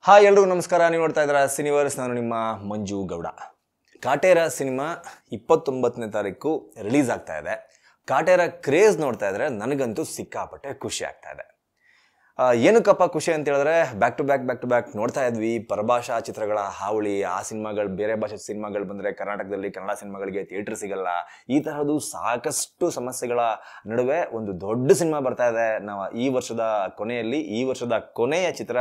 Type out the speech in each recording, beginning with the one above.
Hi ಎಲ್ರಿಗೂ ನಮಸ್ಕಾರ. ನೀವು ನೋಡ್ತಾ ಇದ್ದೀರಾ ಸಿನಿವರ್ಸ್. ನಾನು ನಿಮ್ಮ ಮಂಜು ಗೌಡ. ಕಾಟೇರ ಸಿನಿಮಾ 29ನೇ ತಾರೀಕು ರಿಲೀಸ್ ಆಗ್ತಾ ಇದೆ. ಕಾಟೇರ ಕ್ರೇಜ್ ನೋಡ್ತಾ ಇದ್ರೆ ನನಗಂತೂ ಸಿಕ್ಕಾಪಟ್ಟೆ ಖುಷಿ ಆಗ್ತಾ ಇದೆ. ಏನಕ್ಕಪ್ಪ ಖುಷಿ ಅಂತ ಹೇಳಿದ್ರೆ ಬ್ಯಾಕ್ ಟು ಬ್ಯಾಕ್ ನೋಡ್ತಾ ಇದ್ವಿ ಪರಭಾಷಾ ಚಿತ್ರಗಳ ಹಾವಳಿ. ಆ ಸಿನಿಮಾಗಳು ಬೇರೆ ಭಾಷೆ ಸಿನಿಮಾಗಳು ಬಂದರೆ ಕರ್ನಾಟಕದಲ್ಲಿ ಕನ್ನಡ ಸಿನಿಮಾಗಳಿಗೆ ಥಿಯೇಟರ್ ಸಿಗಲ್ಲ. ಈ ತರಹದ್ದು ಸಾಕಷ್ಟು ಸಮಸ್ಯೆಗಳ ನಡುವೆ ಒಂದು ದೊಡ್ಡ ಸಿನಿಮಾ ಬರ್ತಾ ಇದೆ. ನಾವು ಈ ವರ್ಷದ ಕೊನೆಯ ಚಿತ್ರ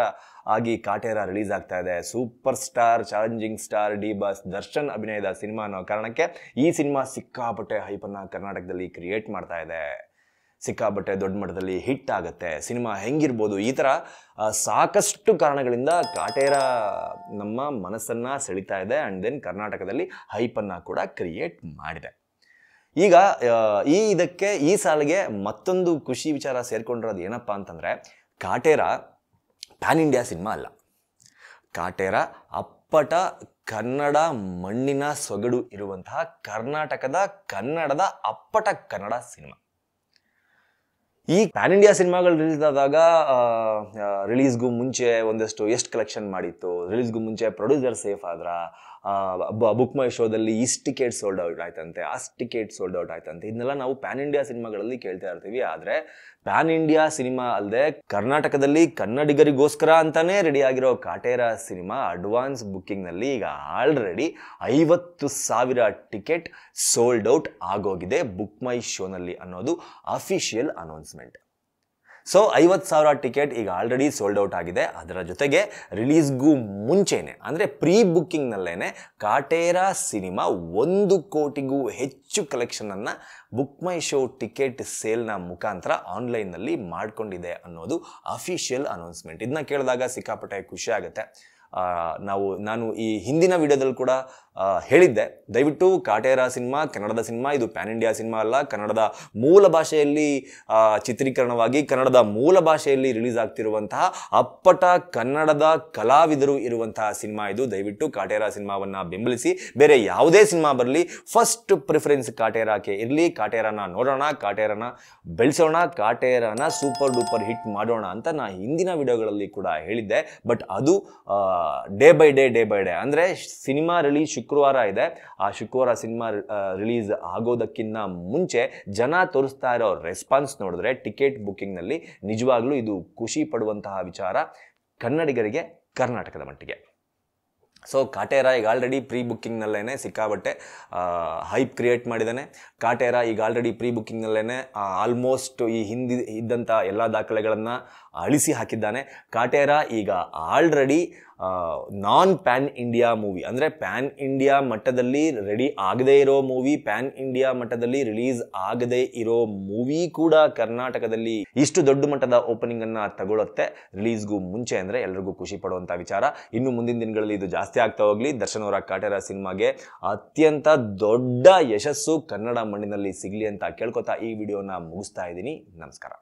ಆಗಿ ಕಾಟೇರ ರಿಲೀಸ್ ಆಗ್ತಾ ಇದೆ. Super star challenging star D boss Darshan ಅಭಿನಯದ ಸಿನಿಮಾ ಅನ್ನೋ ಕಾರಣಕ್ಕೆ ಈ ಸಿನಿಮಾ ಸಿಕ್ಕಾಪಟ್ಟೆ ಹೈಪನ್ನು ಕರ್ನಾಟಕದಲ್ಲಿ ಕ್ರಿಯೇಟ್ ಮಾಡ್ತಾ ಇದೆ. ಸಿಕ್ಕಾಪಟ್ಟೆ ದೊಡ್ಡ ಮಟ್ಟದಲ್ಲಿ ಹಿಟ್ ಆಗುತ್ತೆ. ಸಿನಿಮಾ ಹೆಂಗಿರ್ಬೋದು, ಈ ಥರ ಸಾಕಷ್ಟು ಕಾರಣಗಳಿಂದ ಕಾಟೇರ ನಮ್ಮ ಮನಸ್ಸನ್ನು ಸೆಳೀತಾ ಇದೆ. ಆ್ಯಂಡ್ ದೆನ್ ಕರ್ನಾಟಕದಲ್ಲಿ ಹೈಪನ್ನು ಕೂಡ ಕ್ರಿಯೇಟ್ ಮಾಡಿದೆ. ಈಗ ಈ ಸಾಲಿಗೆ ಮತ್ತೊಂದು ಖುಷಿ ವಿಚಾರ ಸೇರ್ಕೊಂಡಿರೋದು ಏನಪ್ಪ ಅಂತಂದರೆ, ಕಾಟೇರ ಪ್ಯಾನ್ ಇಂಡಿಯಾ ಸಿನಿಮಾ ಅಲ್ಲ. ಕಾಟೇರ ಅಪ್ಪಟ ಕನ್ನಡ ಮಣ್ಣಿನ ಸೊಗಡು ಇರುವಂತಹ ಕನ್ನಡದ ಅಪ್ಪಟ ಕನ್ನಡ ಸಿನಿಮಾ. ಈ ಪ್ಯಾನ್ ಇಂಡಿಯಾ ಸಿನಿಮಾಗಳು ರಿಲೀಸ್ ಆದಾಗ ರಿಲೀಸ್ಗೂ ಮುಂಚೆ ಎಷ್ಟು ಕಲೆಕ್ಷನ್ ಮಾಡಿತ್ತು, ರಿಲೀಸ್ಗೂ ಮುಂಚೆ ಪ್ರೊಡ್ಯೂಸರ್ ಸೇಫ್ ಆದ್ರ, ಬುಕ್ ಮೈ ಶೋದಲ್ಲಿ ಇಷ್ಟು ಟಿಕೆಟ್ ಸೋಲ್ಡ್ ಔಟ್ ಆಯ್ತಂತೆ, ಅಷ್ಟು ಟಿಕೆಟ್ ಸೋಲ್ಡ್ ಔಟ್ ಆಯ್ತಂತೆ. ಇದನ್ನೆಲ್ಲ ನಾವು ಪ್ಯಾನ್ ಇಂಡಿಯಾ ಸಿನಿಮಾಗಳಲ್ಲಿ ಕೇಳ್ತಾ ಇರ್ತೀವಿ. ಆದರೆ ಪ್ಯಾನ್ ಇಂಡಿಯಾ ಸಿನಿಮಾ ಅಲ್ಲದೆ ಕರ್ನಾಟಕದಲ್ಲಿ ಕನ್ನಡಿಗರಿಗೋಸ್ಕರ ಅಂತಾನೆ ರೆಡಿ ಆಗಿರೋ ಕಾಟೇರ ಸಿನಿಮಾ ಅಡ್ವಾನ್ಸ್ ಬುಕ್ಕಿಂಗ್ನಲ್ಲಿ ಈಗ ಆಲ್ರೆಡಿ 50,000 ಟಿಕೆಟ್ ಸೋಲ್ಡ್ ಔಟ್ ಆಗೋಗಿದೆ ಬುಕ್ ಮೈ ಶೋನಲ್ಲಿ ಅನ್ನೋದು ಅಫಿಷಿಯಲ್ ಅನೌನ್ಸ್ಮೆಂಟ್. ಸೊ 50,000 ಟಿಕೆಟ್ ಈಗ ಆಲ್ರೆಡಿ ಸೋಲ್ಡ್ ಔಟ್ ಆಗಿದೆ. ಅದರ ಜೊತೆಗೆ ರಿಲೀಸ್ಗೂ ಮುಂಚೆನೆ ಅಂದರೆ ಪ್ರೀ ಬುಕ್ಕಿಂಗ್ನಲ್ಲೇನೆ ಕಾಟೇರ ಸಿನಿಮಾ 1 ಕೋಟಿಗೂ ಹೆಚ್ಚು ಕಲೆಕ್ಷನನ್ನು ಬುಕ್ ಮೈ ಶೋ ಟಿಕೆಟ್ ಸೇಲ್ನ ಮುಖಾಂತರ ಆನ್ಲೈನ್ನಲ್ಲಿ ಮಾಡಿಕೊಂಡಿದೆ ಅನ್ನೋದು ಅಫಿಷಿಯಲ್ ಅನೌನ್ಸ್ಮೆಂಟ್. ಇದನ್ನ ಕೇಳಿದಾಗ ಸಿಕ್ಕಾಪಟ್ಟೆ ಖುಷಿ ಆಗುತ್ತೆ. ನಾನು ಈ ಹಿಂದಿನ ವಿಡಿಯೋದಲ್ಲಿ ಕೂಡ ಹೇಳಿದ್ದೆ, ದಯವಿಟ್ಟು ಕಾಟೇರ ಸಿನಿಮಾ ಕನ್ನಡದ ಸಿನಿಮಾ, ಇದು ಪ್ಯಾನ್ ಇಂಡಿಯಾ ಸಿನಿಮಾ ಅಲ್ಲ. ಕನ್ನಡದ ಮೂಲ ಭಾಷೆಯಲ್ಲಿ ಚಿತ್ರೀಕರಣವಾಗಿ ಕನ್ನಡದ ಮೂಲ ಭಾಷೆಯಲ್ಲಿ ರಿಲೀಸ್ ಆಗ್ತಿರುವಂತಹ ಅಪ್ಪಟ ಕನ್ನಡದ ಕಲಾವಿದರು ಇರುವಂತಹ ಸಿನಿಮಾ ಇದು. ದಯವಿಟ್ಟು ಕಾಟೇರ ಸಿನಿಮಾವನ್ನು ಬೆಂಬಲಿಸಿ. ಬೇರೆ ಯಾವುದೇ ಸಿನಿಮಾ ಬರಲಿ, ಫಸ್ಟ್ ಪ್ರಿಫರೆನ್ಸ್ ಕಾಟೇರಕ್ಕೆ ಇರಲಿ. ಕಾಟೇರನ ನೋಡೋಣ, ಕಾಟೇರನ ಬೆಳೆಸೋಣ, ಕಾಟೇರನ ಸೂಪರ್ ಡೂಪರ್ ಹಿಟ್ ಮಾಡೋಣ ಅಂತ ನಾನು ಹಿಂದಿನ ವಿಡಿಯೋಗಳಲ್ಲಿ ಕೂಡ ಹೇಳಿದ್ದೆ. ಬಟ್ ಅದು ಡೇ ಬೈ ಡೇ ಅಂದರೆ ಸಿನಿಮಾ ರಿಲೀಸ್ ಶುಕ್ರವಾರ ಇದೆ. ಆ ಶುಕ್ರವಾರ ಸಿನಿಮಾ ರಿಲೀಸ್ ಆಗೋದಕ್ಕಿಂತ ಮುಂಚೆ ಜನ ತೋರಿಸ್ತಾ ಇರೋ ರೆಸ್ಪಾನ್ಸ್ ನೋಡಿದ್ರೆ ಟಿಕೆಟ್ ಬುಕ್ಕಿಂಗ್ನಲ್ಲಿ ನಿಜವಾಗ್ಲೂ ಇದು ಖುಷಿ ಪಡುವಂತಹ ವಿಚಾರ ಕನ್ನಡಿಗರಿಗೆ ಕರ್ನಾಟಕದ ಮಟ್ಟಿಗೆ. ಸೊ ಕಾಟೇರ ಈಗ ಆಲ್ರೆಡಿ ಪ್ರೀ ಬುಕ್ಕಿಂಗ್ನಲ್ಲೇ ಸಿಕ್ಕಾಬಟ್ಟೆ ಹೈಪ್ ಕ್ರಿಯೇಟ್ ಮಾಡಿದ್ದಾನೆ. ಕಾಟೇರ ಈಗ ಆಲ್ರೆಡಿ ಪ್ರೀ ಬುಕ್ಕಿಂಗ್ನಲ್ಲೇ ಆಲ್ಮೋಸ್ಟ್ ಈ ಹಿಂದೆ ಇದ್ದಂಥ ಎಲ್ಲ ದಾಖಲೆಗಳನ್ನು ಅಳಿಸಿ ಹಾಕಿದ್ದಾನೆ. ಕಾಟೇರ ಈಗ ಆಲ್ರೆಡಿ ನಾನ್ ಪ್ಯಾನ್ ಇಂಡಿಯಾ ಮೂವಿ ಅಂದರೆ ಪ್ಯಾನ್ ಇಂಡಿಯಾ ಮಟ್ಟದಲ್ಲಿ ರೆಡಿ ಆಗದೇ ಇರೋ ಮೂವಿ, ಪ್ಯಾನ್ ಇಂಡಿಯಾ ಮಟ್ಟದಲ್ಲಿ ರಿಲೀಸ್ ಆಗದೇ ಇರೋ ಮೂವಿ ಕೂಡ ಕರ್ನಾಟಕದಲ್ಲಿ ಇಷ್ಟು ದೊಡ್ಡ ಮಟ್ಟದ ಓಪನಿಂಗ್ ಅನ್ನ ತಗೊಳುತ್ತೆ ರಿಲೀಸ್ಗೂ ಮುಂಚೆ ಅಂದರೆ ಎಲ್ರಿಗೂ ಖುಷಿ ಪಡುವಂಥ ವಿಚಾರ. ಇನ್ನು ಮುಂದಿನ ದಿನಗಳಲ್ಲಿ ಇದು ಜಾಸ್ತಿ ಆಗ್ತಾ ಹೋಗ್ಲಿ. ದರ್ಶನ್ ಅವರ ಕಾಟೇರ ಸಿನಿಮಾಗೆ ಅತ್ಯಂತ ದೊಡ್ಡ ಯಶಸ್ಸು ಕನ್ನಡ ಮಣ್ಣಿನಲ್ಲಿ ಸಿಗಲಿ ಅಂತ ಕೇಳ್ಕೊತಾ ಈ ವಿಡಿಯೋನ ಮುಗಿಸ್ತಾ ಇದ್ದೀನಿ. ನಮಸ್ಕಾರ.